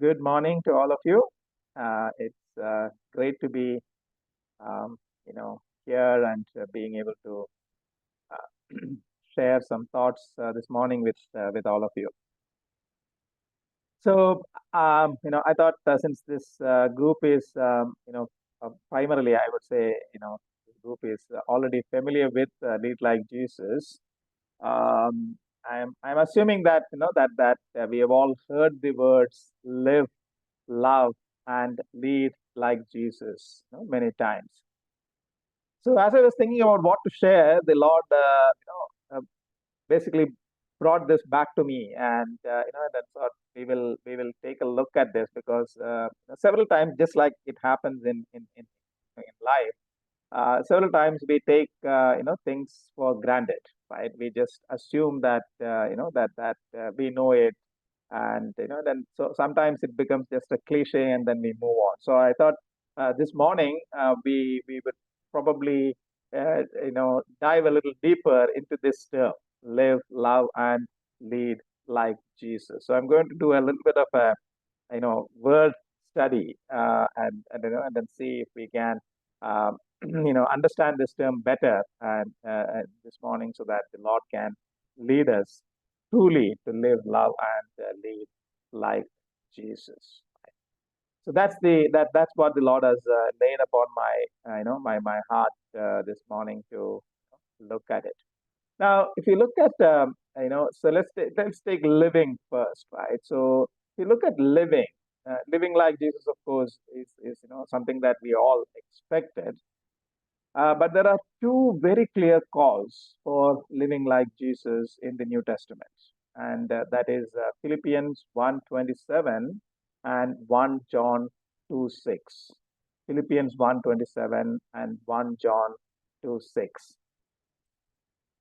Good morning to all of you. It's great to be, here and being able to uh, share some thoughts this morning with all of you. So, I thought since this group is, primarily, I would say, this group is already familiar with Lead Like Jesus. Um, I'm assuming that that we have all heard the words live, love, and lead like Jesus, many times. So as I was thinking about what to share, the Lord, basically brought this back to me, and that's what we will take a look at this because several times, just like it happens in life, several times we take things for granted, right? We just assume that we know it, and then so sometimes it becomes just a cliche, and then we move on. So I thought this morning we would probably dive a little deeper into this term, live, love, and lead like Jesus. So I'm going to do a little bit of a word study, and then see if we can understand this term better and this morning, so that the Lord can lead us truly to live, love, and lead like Jesus. So that's what the Lord has laid upon my heart this morning to look at it. Now, if you look at so let's take living first, right? So if you look at living, living like Jesus, of course, is something that we all expected. But there are two very clear calls for living like Jesus in the New Testament, and that is Philippians 1:27 and 1 John 2:6. Philippians 1:27 and 1 John 2:6.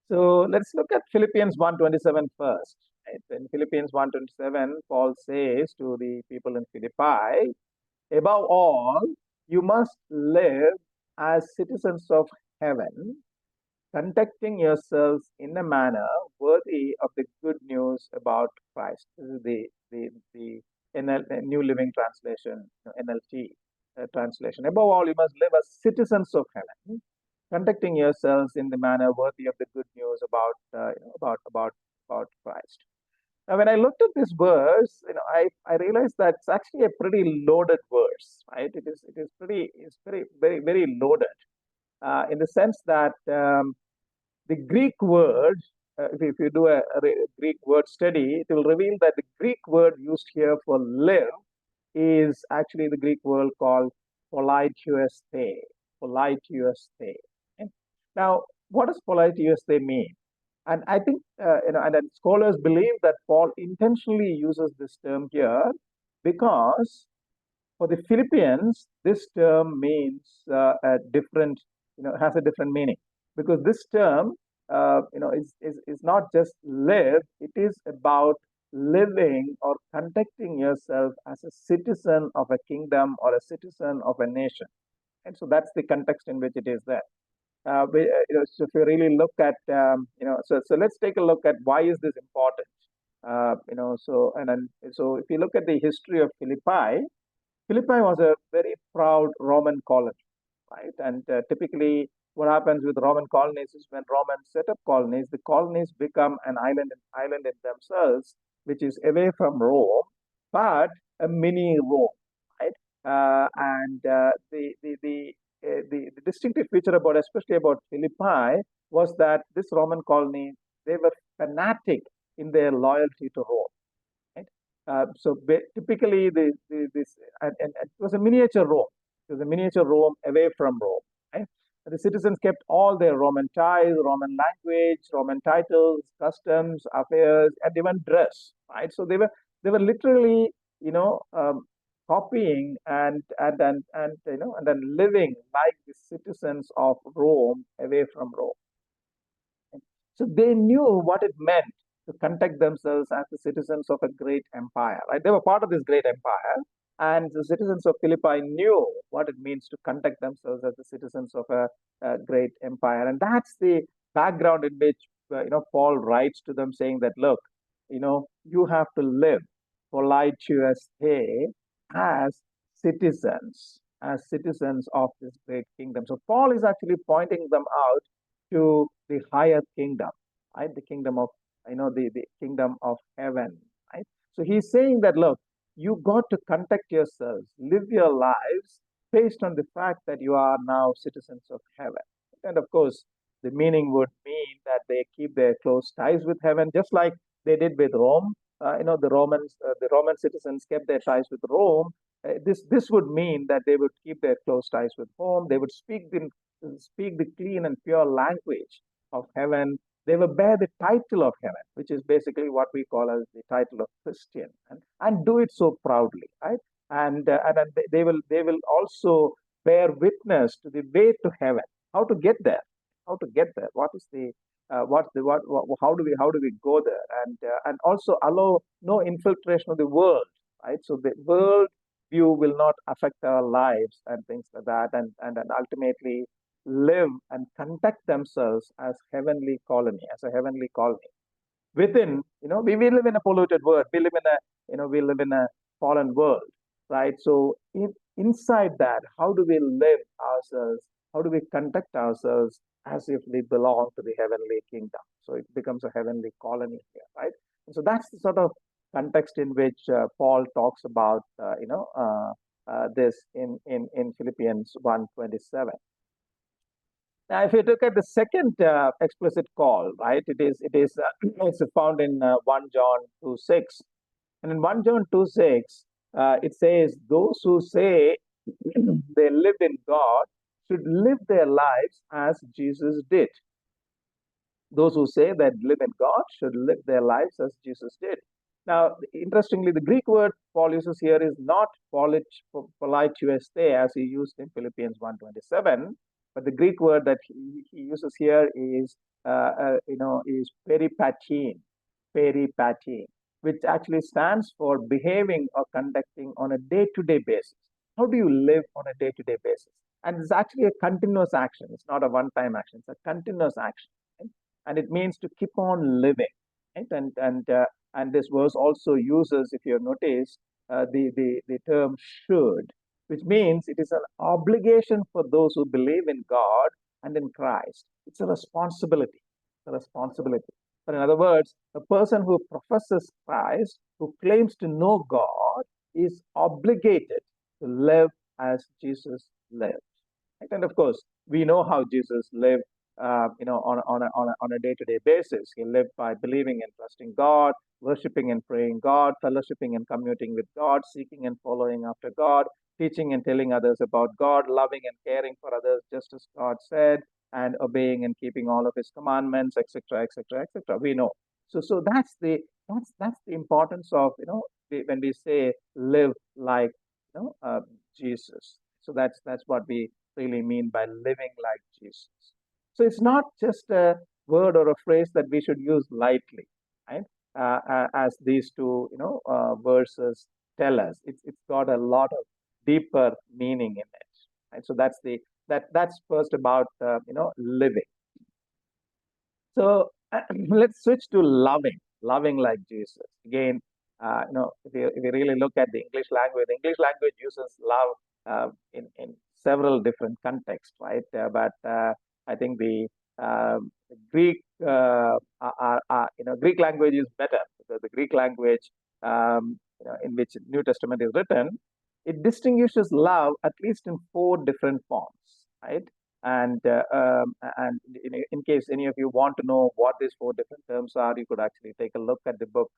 So let's look at Philippians 1:27 first. Right? In Philippians 1:27, Paul says to the people in Philippi, above all, you must live as citizens of heaven, conducting yourselves in a manner worthy of the good news about Christ. This is the New Living Translation, NLT translation. Above all, you must live as citizens of heaven, conducting yourselves in the manner worthy of the good news about Christ. Now, when I looked at this verse, I realized that it's actually a pretty loaded verse, right? It's very loaded in the sense that the Greek word, if you do a Greek word study, it will reveal that the Greek word used here for live is actually the Greek word called politeuste. Politeuste. Okay? Now, what does politeuste mean? And I think, and scholars believe that Paul intentionally uses this term here because for the Philippians, this term means a different, has a different meaning. Because this term, is not just live, it is about living or conducting yourself as a citizen of a kingdom or a citizen of a nation. And so that's the context in which it is there. So if you really look at, so let's take a look at why is this important. So if you look at the history of Philippi, Philippi was a very proud Roman colony, right? And typically, what happens with Roman colonies is when Romans set up colonies, the colonies become an island in themselves, which is away from Rome, but a mini Rome, right? And the distinctive feature about, especially about Philippi, was that this Roman colony, they were fanatic in their loyalty to Rome. Right? So typically, this and it was a miniature Rome. It was a miniature Rome away from Rome. Right? The citizens kept all their Roman ties, Roman language, Roman titles, customs, affairs, and even dress. Right? So they were literally, you know, um, copying and then living like the citizens of Rome away from Rome. So they knew what it meant to conduct themselves as the citizens of a great empire, right? They were part of this great empire, and the citizens of Philippi knew what it means to conduct themselves as the citizens of a great empire, and that's the background in which Paul writes to them, saying that, look, you have to live politeouste as citizens of this great kingdom. So Paul is actually pointing them out to the higher kingdom, right? The kingdom of, the kingdom of heaven, right? So he's saying that, look, you got to conduct yourselves, live your lives based on the fact that you are now citizens of heaven. And of course, the meaning would mean that they keep their close ties with heaven, just like they did with Rome. The Roman citizens kept their ties with Rome. This would mean that they would keep their close ties with home. They would speak the clean and pure language of heaven. They will bear the title of heaven, which is basically what we call as the title of Christian, and do it so proudly, right? And they will also bear witness to the way to heaven. How to get there? How to get there? What is the what how do we go there? And also allow no infiltration of the world, right? So the world view will not affect our lives and things like that, and ultimately live and conduct themselves as heavenly colony, as a heavenly colony. Within, we live in a polluted world. We live in a fallen world, right? So inside that, how do we live ourselves? How do we conduct ourselves as if we belong to the heavenly kingdom? So it becomes a heavenly colony here, right? And so that's the sort of context in which Paul talks about, this in Philippians 1:27. Now, if you look at the second explicit call, right, it's found in 1 John 2:6. And in 1 John 2:6, it says, those who say they live in God should live their lives as Jesus did. Those who say that live in God should live their lives as Jesus did. Now, interestingly, the Greek word Paul uses here is not politeouste as he used in Philippians 1:27, but the Greek word that he uses here is peripatein, which actually stands for behaving or conducting on a day-to-day basis. How do you live on a day-to-day basis? And it's actually a continuous action. It's not a one-time action. It's a continuous action, right? And it means to keep on living, right? And this verse also uses, if you have noticed, the term should, which means it is an obligation for those who believe in God and in Christ. It's a responsibility. It's a responsibility. But in other words, a person who professes Christ, who claims to know God, is obligated to live as Jesus lived. Right? And of course, we know how Jesus lived, on a day-to-day basis. He lived by believing and trusting God, worshiping and praying God, fellowshipping and communing with God, seeking and following after God, teaching and telling others about God, loving and caring for others, just as God said, and obeying and keeping all of His commandments, etc., etc., etc. We know. So that's the importance of, when we say live like, Jesus. So that's what we really mean by living like Jesus. So it's not just a word or a phrase that we should use lightly, right? As these two, verses tell us, it's got a lot of deeper meaning in it, right? So that's first about, living. So let's switch to loving like Jesus. Again, if you really look at the English language uses love in several different contexts, right? But I think the Greek, Greek language is better, because the Greek language, in which New Testament is written, it distinguishes love at least in four different forms, right? And in case any of you want to know what these four different terms are, you could actually take a look at the book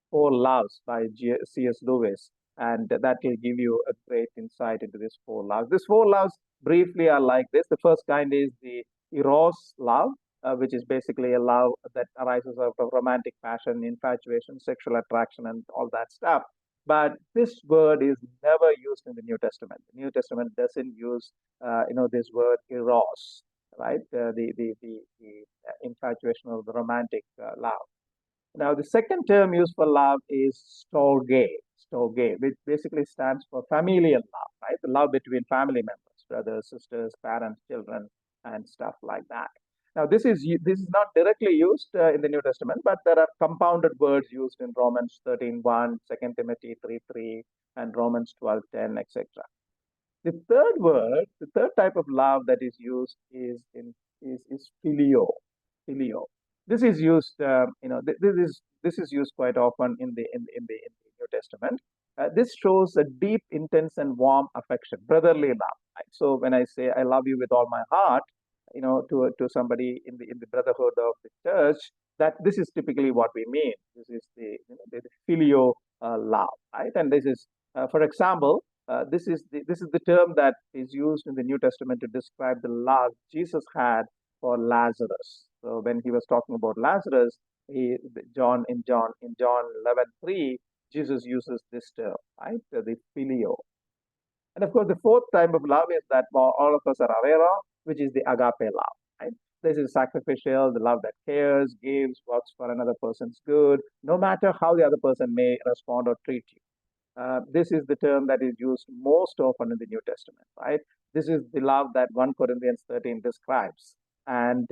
Four Loves by C.S. Lewis, and that will give you a great insight into these four loves. These four loves briefly are like this. The first kind is the eros love, which is basically a love that arises out of romantic passion, infatuation, sexual attraction, and all that stuff. But this word is never used in the New Testament. The New Testament doesn't use, this word eros, right? The infatuation or the romantic love. Now, the second term used for love is storge, which basically stands for familial love, right? The love between family members, brothers, sisters, parents, children, and stuff like that. Now, this is not directly used in the New Testament, but there are compounded words used in Romans 13:1, 2 Timothy 3:3, and Romans 12:10, etc. The third word, the third type of love that is used is filio. Filio. This is used, this is used quite often in the New Testament. This shows a deep, intense, and warm affection, brotherly love. Right? So when I say I love you with all my heart, to somebody in the brotherhood of the church, that this is typically what we mean. This is the filio love, right? And this is, for example, this is the term that is used in the New Testament to describe the love Jesus had for Lazarus. So when he was talking about Lazarus, in John 11:3, Jesus uses this term, right? The filio. And of course, the fourth type of love is that all of us are aware of, which is the agape love. Right? This is sacrificial, the love that cares, gives, works for another person's good, no matter how the other person may respond or treat you. This is the term that is used most often in the New Testament, right? This is the love that 1 Corinthians 13 describes. And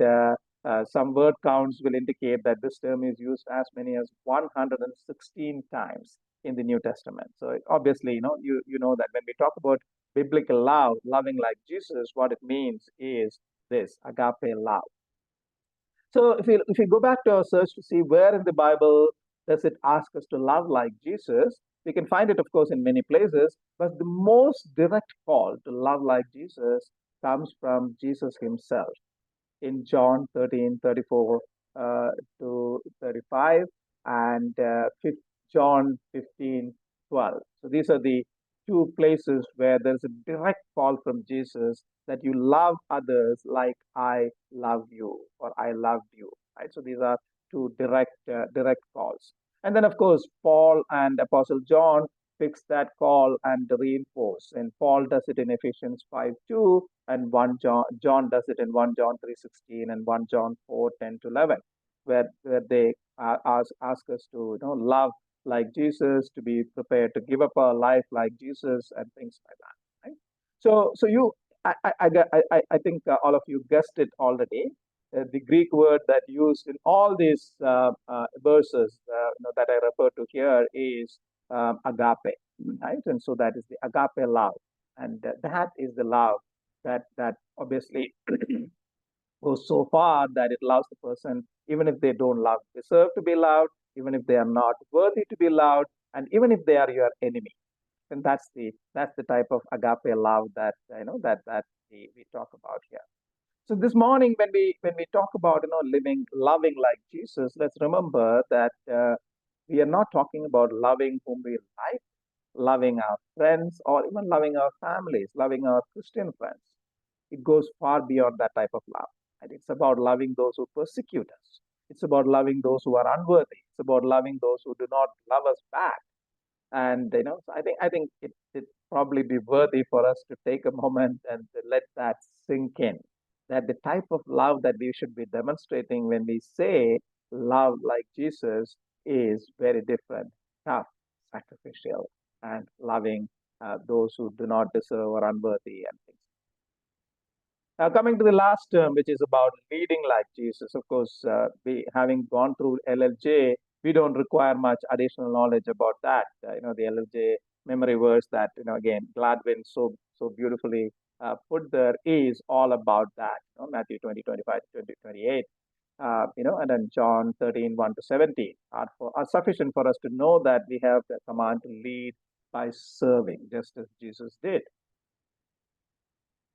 some word counts will indicate that this term is used as many as 116 times in the New Testament. So obviously, you know that when we talk about biblical love, loving like Jesus, what it means is this agape love. So if we go back to our search to see where in the Bible does it ask us to love like Jesus, we can find it, of course, in many places, but the most direct call to love like Jesus comes from Jesus himself in John 13:34 to 35 and John 15:12. So these are the two places where there's a direct call from Jesus that you love others like I love you or I loved you. Right. So these are two direct calls. And then of course Paul and Apostle John fix that call and reinforce. And Paul does it in Ephesians 5:2, and 1 John does it in 1 John 3:16 and 1 John 4:10 to 11, where they ask us to love like Jesus, to be prepared to give up our life like Jesus, and things like that. Right? So I think all of you guessed it already. The Greek word that used in all these verses that I refer to here is agape, right? And so that is the agape love, and that is the love that obviously goes so far that it loves the person even if they don't love deserve to be loved, even if they are not worthy to be loved, and even if they are your enemy. And that's the type of agape love that that we talk about here. So this morning, when we talk about living loving like Jesus, let's remember that we are not talking about loving whom we like, loving our friends, or even loving our families, loving our Christian friends. It goes far beyond that type of love. And it's about loving those who persecute us. It's about loving those who are unworthy. It's about loving those who do not love us back. And so I think it probably be worthy for us to take a moment and to let that sink in. That the type of love that we should be demonstrating when we say love like Jesus is very different, tough, sacrificial, and loving those who do not deserve or unworthy and things. Now, coming to the last term, which is about leading like Jesus, of course, we having gone through LLJ, we don't require much additional knowledge about that. The LLJ memory verse that again Gladwin so beautifully put there is all about that. Matthew 20:25 to 20:28. And then John 13:1 to 17 are sufficient for us to know that we have the command to lead by serving, just as Jesus did.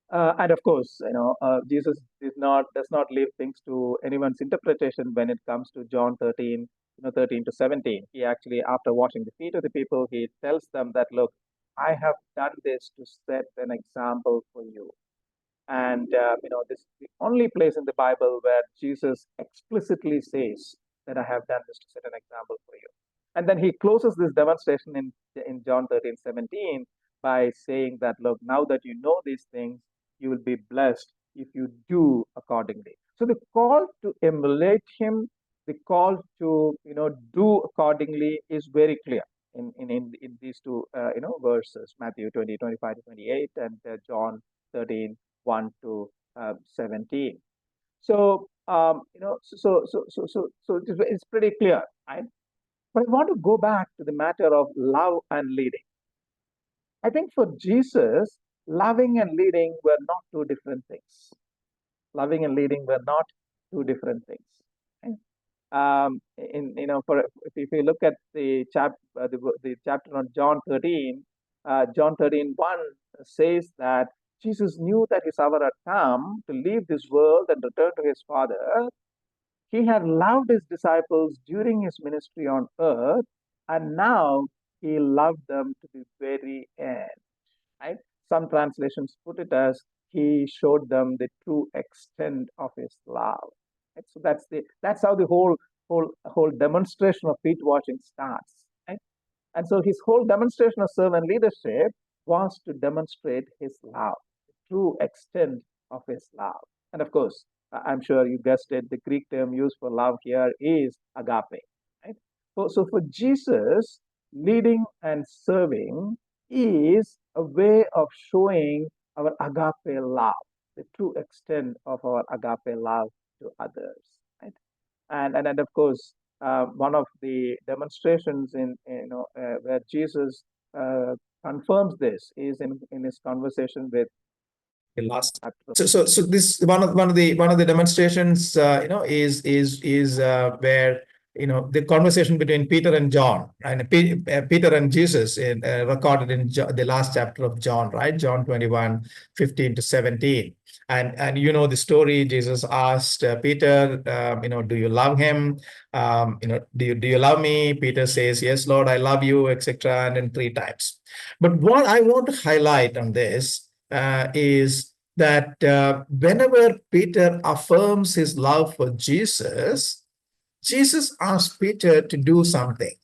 And of course, Jesus does not leave things to anyone's interpretation when it comes to John 13, 13 to 17. He actually, after washing the feet of the people, he tells them that, look, I have done this to set an example for you. And this is the only place in the Bible where Jesus explicitly says that I have done this to set an example for you. And then he closes this demonstration in John 13:17 by saying that, look, now that you know these things, you will be blessed if you do accordingly. So the call to emulate him, the call to do accordingly is very clear in these two verses, Matthew 20:25 to 28, and John 13:1 to 17. So It's pretty clear, right? But I want to go back to the matter of love and leading. I think for Jesus, loving and leading were not two different things. Loving and leading were not two different things. Right? In for if you look at the chapter on John 13, John 13:1 says that Jesus knew that his hour had come to leave this world and return to his Father. He had loved his disciples during his ministry on earth, and now he loved them to the very end. Right? Some translations put it as he showed them the true extent of his love. Right? So that's how the whole demonstration of feet washing starts. Right? And so his whole demonstration of servant leadership was to demonstrate his love, the true extent of his love. And of course, I'm sure you guessed it, the Greek term used for love here is agape. Right? So for Jesus, leading and serving is a way of showing our agape love, the true extent of our agape love to others. Right? And of course, one of the demonstrations where Jesus confirms this is in his conversation with The last. chapter. So this one of the demonstrations, is where the conversation between Peter and John, and Peter and Jesus, recorded in the last chapter of John, right? John 21:15 to 17. And the story. Jesus asked Peter, do you love him? Do you love me? Peter says, yes, Lord, I love you, etc. And then three times. But what I want to highlight on this is that whenever Peter affirms his love for Jesus, Jesus asks Peter to do something.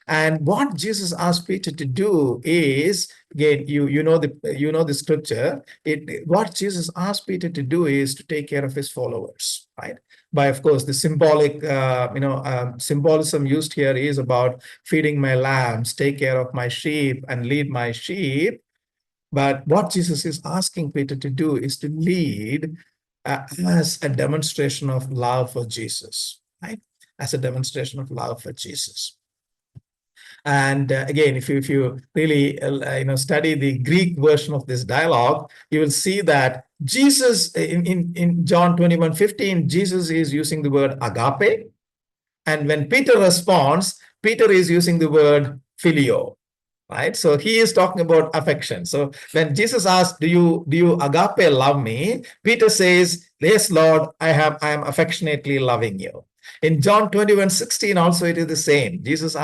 And what Jesus asked Peter to do is, again, you know the scripture. What Jesus asked Peter to do is to take care of his followers, right? By, of course, the symbolic, symbolism used here is about feeding my lambs, take care of my sheep, and lead my sheep. But what Jesus is asking Peter to do is to lead as a demonstration of love for Jesus, right? As a demonstration of love for Jesus. And again, if you really study the Greek version of this dialogue, you will see that Jesus in John 21:15, Jesus is using the word agape, and when Peter responds, Peter is using the word phileo, right? So he is talking about affection. So when Jesus asks, do you agape love me? Peter says, yes, Lord, I am affectionately loving you. In John 21:16, also it is the same. Jesus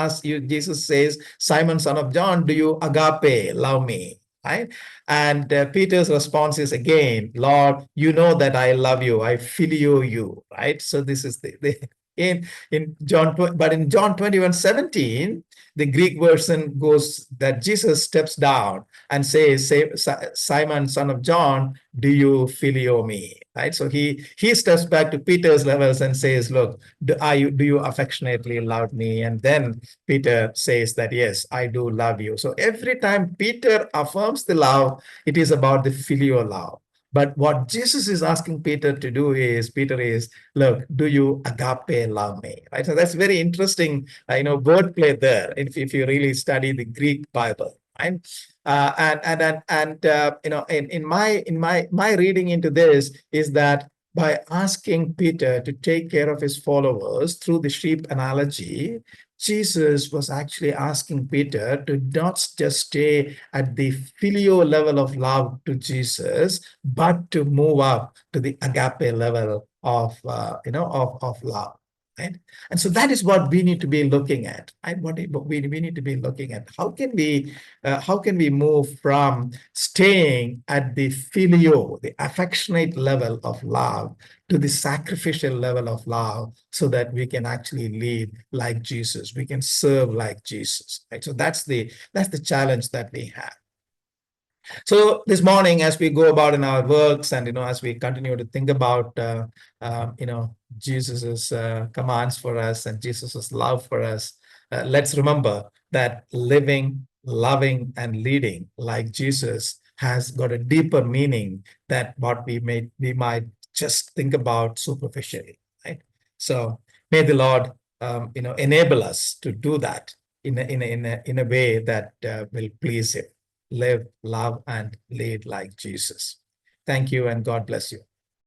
says, Simon, son of John, do you agape love me? Right? And Peter's response is again, Lord, you know that I love you. I phileo you. Right? So this is the in John, but in John 21:17, the Greek version goes that Jesus steps down and says, Simon, son of John, do you phileo me? Right? So he steps back to Peter's levels and says, look, do you affectionately love me? And then Peter says that, yes, I do love you. So every time Peter affirms the love, it is about the filial love. But what Jesus is asking Peter to do is, Peter is, look, do you agape love me? Right? So that's very interesting, wordplay there. If you really study the Greek Bible, right? In my reading into this is that by asking Peter to take care of his followers through the sheep analogy, Jesus was actually asking Peter to not just stay at the filial level of love to Jesus, but to move up to the agape level of love. Right? And so that is what we need to be looking at. Right? What we need to be looking at. How can we move from staying at the filial, the affectionate level of love, to the sacrificial level of love, so that we can actually lead like Jesus, we can serve like Jesus. Right? So that's the challenge that we have. So this morning, as we go about in our works, and as we continue to think about Jesus's commands for us and Jesus's love for us, let's remember that living, loving, and leading like Jesus has got a deeper meaning than what we might just think about superficially, right? So may the Lord, enable us to do that in a way that will please Him. Live, love, and lead like Jesus. Thank you, and God bless you.